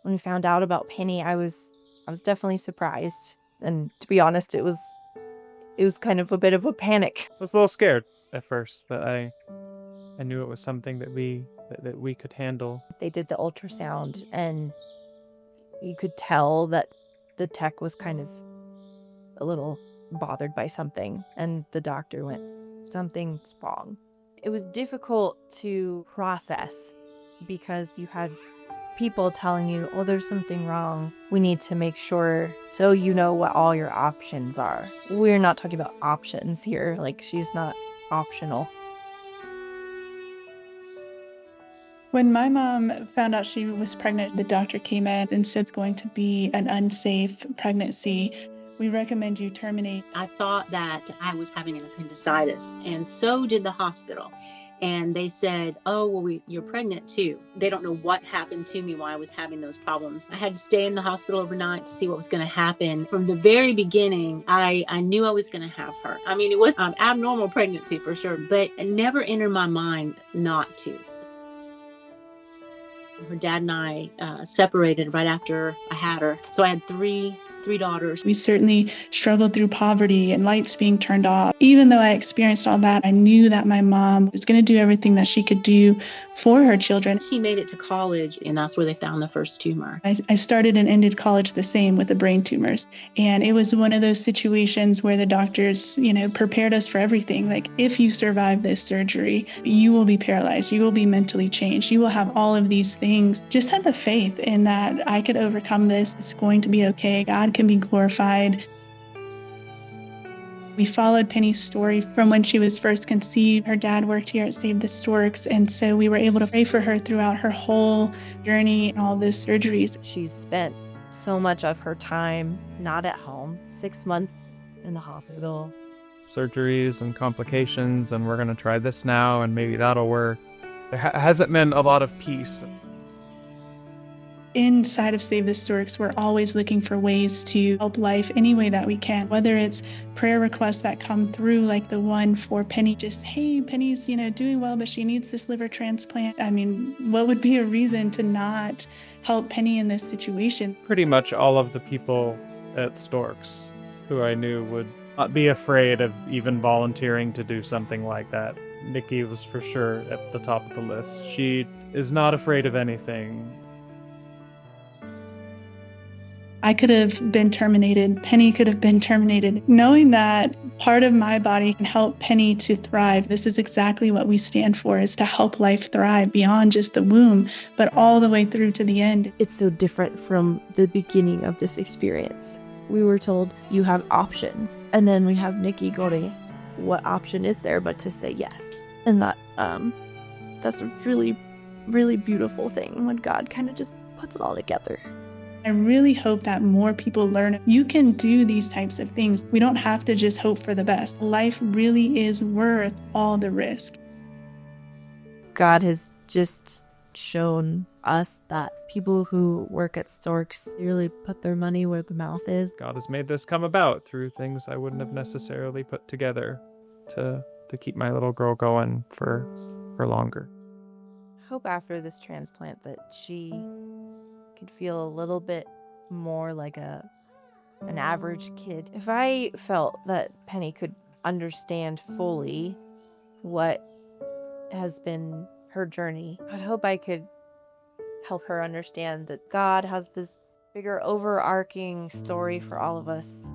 When we found out about Penny, I was definitely surprised. And to be honest, it was kind of a bit of a panic. I was a little scared at first, but I knew it was something that we could handle. They did the ultrasound, and you could tell that the tech was kind of a little bothered by something, and the doctor went, "Something's wrong." It was difficult to process because you had people telling you, "Oh, there's something wrong. We need to make sure," so you know what all your options are. We're not talking about options here. Like, she's not optional. When my mom found out she was pregnant, the doctor came in and said it's going to be an unsafe pregnancy. We recommend you terminate. I thought that I was having an appendicitis, and so did the hospital. And they said, "Oh, well, you're pregnant too." They don't know what happened to me while I was having those problems. I had to stay in the hospital overnight to see what was going to happen. From the very beginning, I knew I was going to have her. I mean, it was abnormal pregnancy for sure, but it never entered my mind not to. Her dad and I separated right after I had her. So I had three daughters. We certainly struggled through poverty and lights being turned off. Even though I experienced all that, I knew that my mom was going to do everything that she could do for her children. She made it to college, and that's where they found the first tumor. I started and ended college the same with the brain tumors. And it was one of those situations where the doctors, prepared us for everything. Like, if you survive this surgery, you will be paralyzed. You will be mentally changed. You will have all of these things. Just had the faith in that I could overcome this. It's going to be okay. God can be glorified. We followed Penny's story from when she was first conceived. Her dad worked here at Save the Storks, and so we were able to pray for her throughout her whole journey and all those surgeries. She's spent so much of her time not at home, 6 months in the hospital. Surgeries and complications, and we're going to try this now, and maybe that'll work. There hasn't been a lot of peace. Inside of Save the Storks, we're always looking for ways to help life any way that we can, whether it's prayer requests that come through, like the one for Penny, just, "Hey, Penny's, doing well, but she needs this liver transplant." I mean, what would be a reason to not help Penny in this situation? Pretty much all of the people at Storks who I knew would not be afraid of even volunteering to do something like that. Nikki was for sure at the top of the list. She is not afraid of anything. I could have been terminated. Penny could have been terminated. Knowing that part of my body can help Penny to thrive, this is exactly what we stand for, is to help life thrive beyond just the womb, but all the way through to the end. It's so different from the beginning of this experience. We were told you have options, and then we have Nikki going, what option is there but to say yes? And that's a really, really beautiful thing when God kind of just puts it all together. I really hope that more people learn you can do these types of things. We don't have to just hope for the best. Life really is worth all the risk. God has just shown us that people who work at Storks really put their money where the mouth is. God has made this come about through things I wouldn't have necessarily put together to keep my little girl going for longer. I hope after this transplant that she could feel a little bit more like an average kid. If I felt that Penny could understand fully what has been her journey, I'd hope I could help her understand that God has this bigger overarching story for all of us